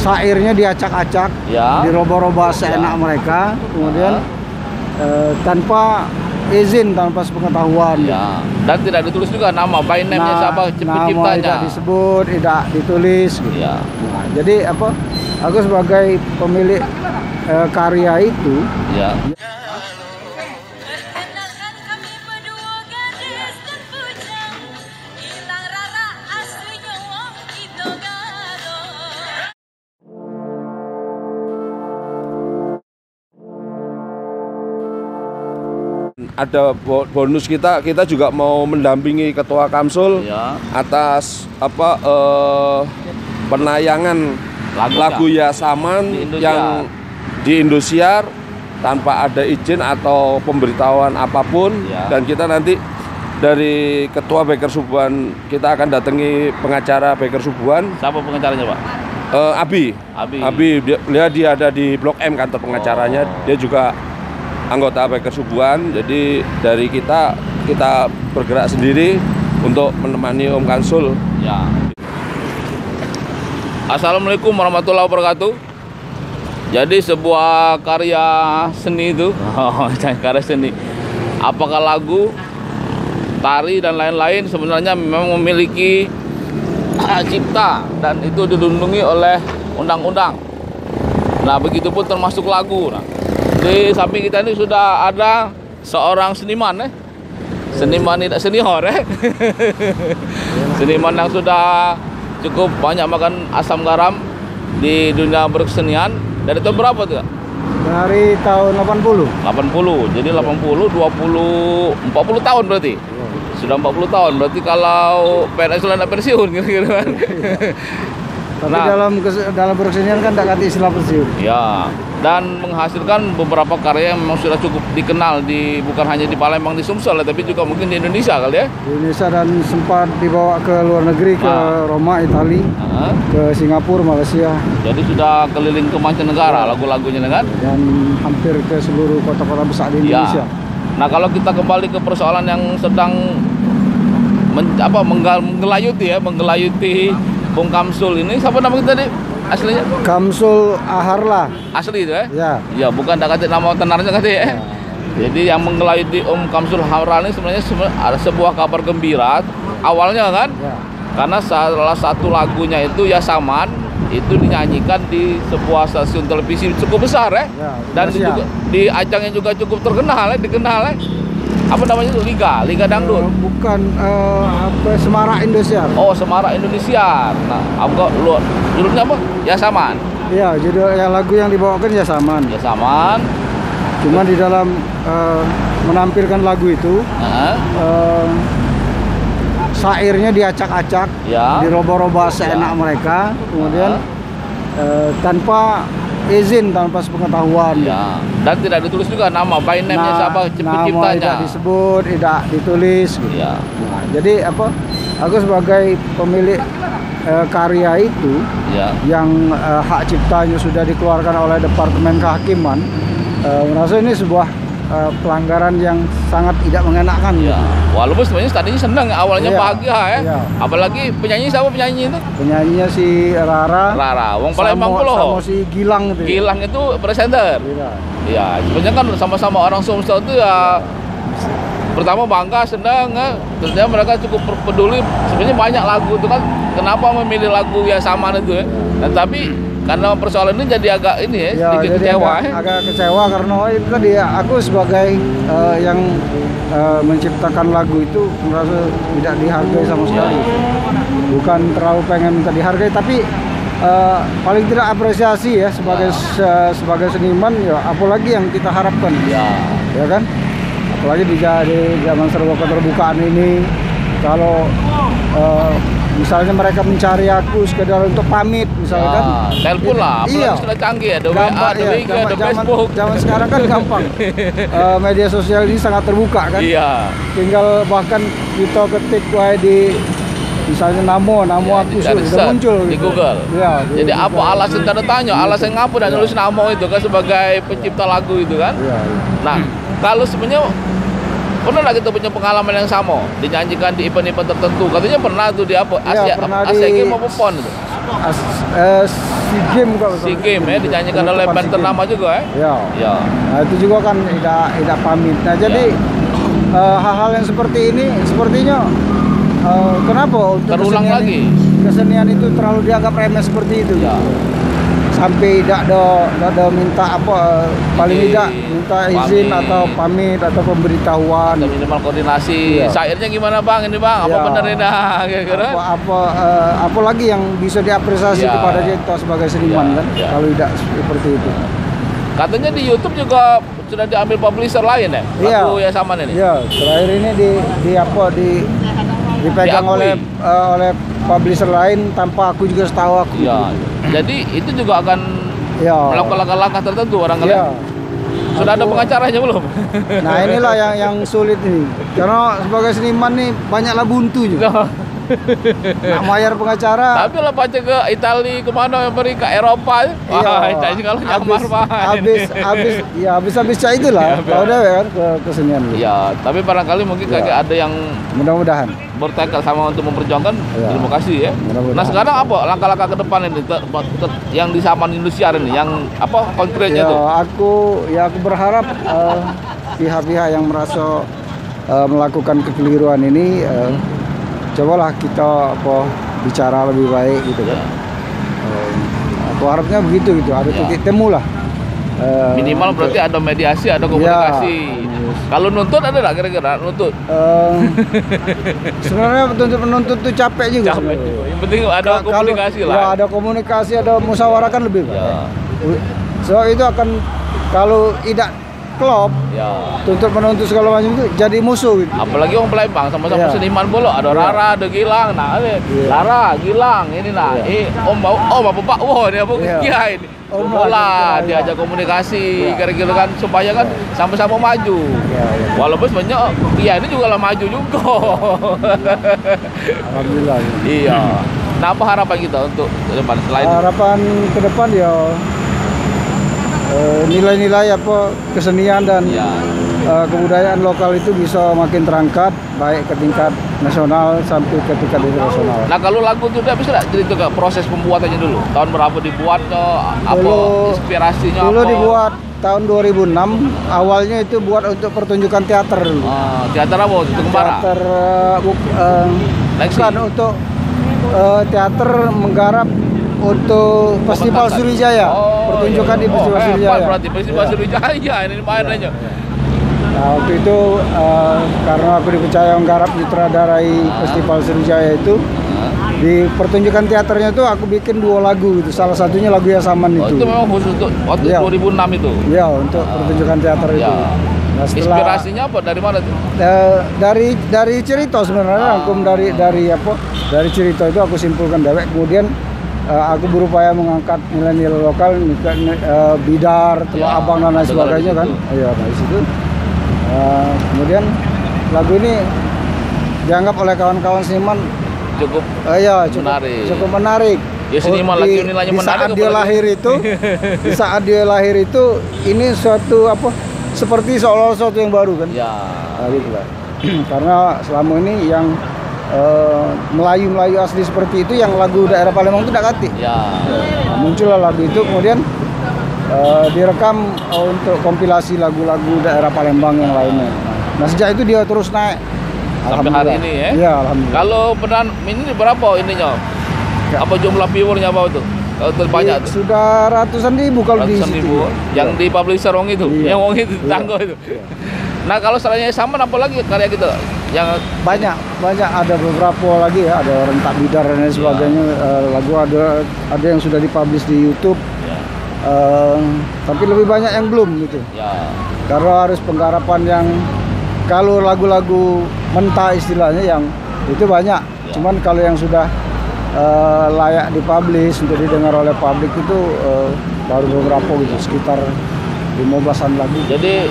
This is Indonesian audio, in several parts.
syairnya diacak-acak, ya, dirobah-robah seenak mereka, kemudian tanpa izin, tanpa sepengetahuan. ya. Dan tidak ditulis juga nama, by name-nya siapa Nama penciptanya. tidak disebut, tidak ditulis. Gitu. Ya. Nah, jadi apa? Aku sebagai pemilik karya itu, Ya. Ada bonus kita juga mau mendampingi Ketua Kamsul Ya. atas penayangan lagu Yasaman yang di Indosiar tanpa ada izin atau pemberitahuan apapun. Ya. Dan kita nanti dari Ketua Beker Subuhan kita akan datangi pengacara Beker Subuhan. Siapa pengacaranya, Pak? Abi, dia ada di Blok M kantor pengacaranya. Dia juga anggota Beker Subuhan. Jadi dari kita bergerak sendiri untuk menemani Om Kamsul. Ya. Assalamualaikum warahmatullahi wabarakatuh. Jadi sebuah karya seni itu, karya seni, apakah lagu, tari dan lain-lain, sebenarnya memang memiliki hak cipta dan itu dilindungi oleh undang-undang. Nah, begitupun termasuk lagu. Nah, di samping kita ini sudah ada seorang seniman, seniman tidak senior, seniman yang sudah cukup banyak makan asam garam di dunia berkesenian. Dari tahun berapa tuh? dari tahun 80. 80. Jadi 80, 20, 40 tahun berarti. Sudah 40 tahun. Berarti kalau PNS sudah pensiun kira-kira kan. Tapi dalam berkesenian kan tidak ganti istilah pensiun. Ya, dan menghasilkan beberapa karya yang memang sudah cukup dikenal bukan hanya di Palembang, di Sumsel, tapi juga mungkin di Indonesia kali ya. Di Indonesia dan sempat dibawa ke luar negeri, ke Roma, Italia, ke Singapura, Malaysia. Jadi sudah keliling ke mancanegara lagu-lagunya kan? Dan hampir ke seluruh kota-kota besar di Indonesia. Nah, kalau kita kembali ke persoalan yang sedang menggelayuti Bung Kamsul ini, siapa nama kita tadi aslinya? Kamsul Aharla. Asli itu ya? Ya. Ya, bukan tak kata nama tenarnya kata ya. Jadi yang menggelayuti Om Kamsul Aharla ini sebenarnya ada sebuah kabar gembira awalnya kan? Ya. Karena salah satu lagunya itu Yasaman itu dinyanyikan di sebuah stasiun televisi cukup besar ya. Dan juga di ajangnya juga cukup terkenal dikenal. Apa namanya itu? Liga Dangdut. Bukan Semarak Indosiar. Oh, Semarak Indosiar. Nah, judulnya apa? Yasaman. Iya, judul lagu yang dibawakan Yasaman. Yasaman. Cuma di dalam menampilkan lagu itu, syairnya diacak-acak, ya, dirobah-robah seenak mereka, kemudian tanpa izin, tanpa sepengetahuan. Ya. Dan tidak ditulis juga nama, by name-nya siapa penciptanya. Nama tidak disebut, tidak ditulis. Gitu. Ya. Nah, jadi apa? Aku sebagai pemilik karya itu, yang hak ciptanya sudah dikeluarkan oleh Departemen Kehakiman, merasa ini sebuah pelanggaran yang sangat tidak mengenakan. Ya. Walaupun sebenarnya tadinya senang, awalnya bahagia ya. Apalagi penyanyi siapa penyanyi itu? Penyanyinya si Rara. Wong Palembang pulau. Sama si Gilang itu. Gilang itu presenter. Iya, sebenarnya kan sama-sama orang Sumsel itu ya. Pertama bangga, senang, terusnya mereka cukup peduli. Sebenarnya banyak lagu itu kan, kenapa memilih lagu Yasaman itu ya? Dan tapi karena persoalan ini jadi agak sedikit kecewa. Agak kecewa karena itu tadi aku sebagai yang menciptakan lagu itu merasa tidak dihargai sama sekali. Bukan terlalu pengen minta dihargai, tapi paling tidak apresiasi ya sebagai seniman ya, apalagi yang kita harapkan. Ya kan? Apalagi di zaman serba keterbukaan ini, kalau misalnya mereka mencari aku sekedar untuk pamit, misalkan telepon lah, apalagi sudah canggih ada WA, ada WG, ada Facebook. Zaman sekarang kan gampang. Media sosial ini sangat terbuka kan. Tinggal bahkan kita ketik di misalnya namo aku sudah muncul di Google. Jadi apa alasan tanda tanya, alasan ngapa dan nulis namo itu kan sebagai pencipta lagu itu kan. Nah, kalau sebenarnya pernah lah kita punya pengalaman yang sama dinyanyikan di event-event tertentu, katanya pernah tuh di Asia Games maupun PON itu. Si Game kalau Si Game ya, dinyanyikan oleh penutupan band SEA Games. ternama juga ya. Ya. Ya. Nah, itu juga kan tidak pamit. Nah, jadi hal-hal yang seperti ini sepertinya kenapa untuk Terulang lagi. kesenian itu terlalu dianggap remeh seperti itu. Ya. Sampai tidak ada minta apa paling Izin, tidak minta izin pamit. atau pamit atau pemberitahuan. Ada minimal koordinasi. Iya. Syairnya gimana bang? Ini bang, apa Ya. bener ini? Nah, kira-kira. Apa lagi yang bisa diapresiasi Ya. kepada kita sebagai seniman Ya, kan ya. kalau tidak seperti itu. Katanya di YouTube juga sudah diambil publisher lain ya? Iya. Lagu yang sama ini. Ya, terakhir ini dipegang Diakui. oleh publisher lain tanpa aku juga setahu aku. Iya. Jadi itu juga akan Ya. melakukan langkah-langkah tertentu barangkali. Iya. Sudah ada pengacaranya belum? Nah, inilah yang sulit ini. Karena sebagai seniman nih banyaklah buntu juga. Nak bayar pengacara. Tapi lah baca ke Italia, kemana Amerika, Eropa, wah, itu kalau nyamar habis itulah. Tahu deh kan kesenian. Ya, tapi barangkali mungkin Ya. kayak ada yang Mudah-mudahan. bertekad sama untuk memperjuangkan Ya. terima kasih ya. Mudah-mudahan. Nah sekarang apa langkah-langkah ke depan ini yang di Saman Indosiar ini, yang apa konkretnya Ya, tuh? aku berharap pihak-pihak yang merasa melakukan kekeliruan ini cobalah kita bicara lebih baik gitu kan. Aku harapnya begitu gitu, ada Ya. titik temu lah. Minimal berarti ada mediasi, ada komunikasi. Kalau nuntut ada nggak kira-kira nuntut? Sebenarnya menuntut tuh capek juga. Capek sebenarnya. juga. Yang penting ada Kalau- komunikasi lah. Ya, ada komunikasi, ada musyawarah kan lebih baik. Ya. So itu akan kalau tidak klop, Ya. tuntut menuntut segala macam itu jadi musuh gitu. Apalagi orang Palembang sama-sama Iya. seniman bolok, ada Iya. Rara, ada Gilang, nah ini Iya. Rara, Gilang, ini nah, Om Bapak, wah ini apa Iya. kia ini, Om bola, Bapak, diajak komunikasi, Iya. kira-kira kan supaya kan sama-sama maju. Iya, iya. Walaupun sebenarnya kia ini juga lah maju juga. Alhamdulillah. Iya. Nah apa harapan kita untuk ke depan selain Harapan ke depan ya nilai-nilai kesenian dan ya, kebudayaan lokal itu bisa makin terangkat baik ke tingkat nasional sampai ke tingkat internasional. nah kalau lagu itu udah bisa nggak cerita ke proses pembuatannya dulu, tahun berapa dibuatnya, apa Dulu- inspirasinya Dulu apa? dibuat tahun 2006, awalnya itu buat untuk pertunjukan teater dulu. Teater apa? Itu Kembara? Teater Lexi. bukan untuk teater menggarap untuk Festival Pementasan. Surijaya. Pertunjukan di Festival hebat Surijaya. berarti Festival Ya. Surijaya ini main aja. Nah, waktu itu karena aku dipercaya menggarap sutradarai Festival Surijaya itu, di pertunjukan teaternya itu aku bikin 2 lagu gitu. Salah satunya lagu Yasaman Oh, itu itu. memang khusus untuk waktu Iya. 2006 itu. Ya, untuk pertunjukan teater itu. Ya. Nah, Inspirasinya apa? Dari mana tuh? dari cerita sebenarnya rangkum dari dari cerita itu aku simpulkan dewek, kemudian aku berupaya mengangkat nilai-nilai lokal, bidar, teluk Ya, abang dan lain dengar sebagainya di kan. situ. Iya, dari situ kemudian lagu ini dianggap oleh kawan-kawan seniman Cukup menarik. cukup menarik. Ya, seniman Oh, lagi nilainya di menarik saat dia apalagi. lahir itu, di saat dia lahir itu ini suatu seperti seolah-olah sesuatu yang baru kan. Ya. Nah, gitu lah. Karena selama ini yang Melayu-Melayu asli seperti itu yang lagu daerah Palembang itu tidak kati. Ya. Nah, muncullah lagu itu kemudian direkam untuk kompilasi lagu-lagu daerah Palembang yang lainnya. Nah sejak itu dia terus naik. Sampai hari ini ya. Iya, alhamdulillah. Kalau peran ini berapa ininya? Ya. Apa jumlah viewernya apa itu? Kalau terbanyak tuh. Sudah ratusan ribu kalau di Ratusan situ. ribu. Yang di publisher wong itu, Iya. yang wong itu Iya. tangguh itu. Nah kalau selainnya sama apa lagi karya kita? Yang banyak ada beberapa lagi ya, ada rentak bidar dan lain sebagainya. Lagu ada yang sudah dipublish di YouTube. Tapi lebih banyak yang belum gitu. ya. Karena harus penggarapan yang kalau lagu-lagu mentah istilahnya yang itu banyak. Ya. Cuman kalau yang sudah layak dipublish untuk didengar oleh publik itu baru beberapa gitu, sekitar 15-an lagu. Jadi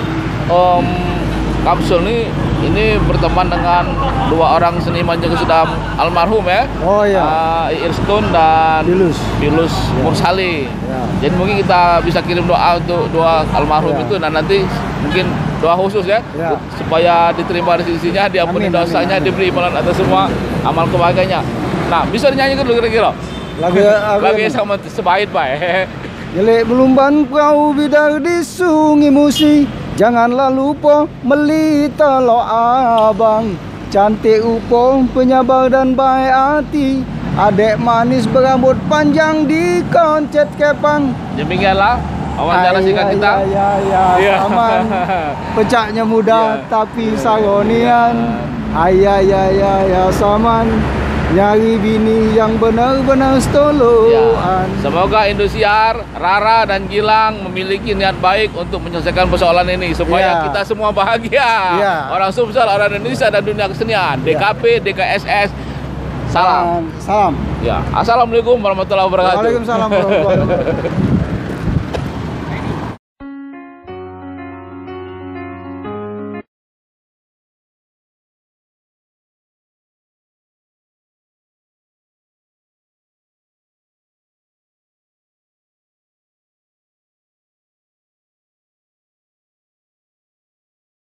Kapsul ini berteman dengan 2 orang seniman juga sudah almarhum ya. Oh iya. Irstun dan Pilus. Ya. Mursali. Ya. Jadi mungkin kita bisa kirim doa untuk 2 almarhum Ya. itu, dan nanti mungkin doa khusus ya, Ya. supaya diterima di sisinya, diampuni Amin, dosanya, amin. diberi imbalan atas semua amal kebahagiaannya. Nah, bisa dinyanyikan dulu kira-kira? Lagi sama sebaik baik. Jelek belumban kau bidar di sungai Musi, janganlah lupa meli telok abang. Cantik upo, penyabar dan baik hati, adek manis berambut panjang di koncet kepang. Demikianlah wawancara singkat kita. Ya, aman. Pecahnya mudah tapi saronian. Ya, saman. Nyari bini yang benar-benar setoloan. Semoga Indosiar, Rara dan Gilang memiliki niat baik untuk menyelesaikan persoalan ini supaya kita semua bahagia. Orang Sumsel, orang Indonesia dan dunia kesenian. DKP, DKSS. Salam. Salam. Ya, assalamualaikum warahmatullahi wabarakatuh. Waalaikumsalam warahmatullahi wabarakatuh.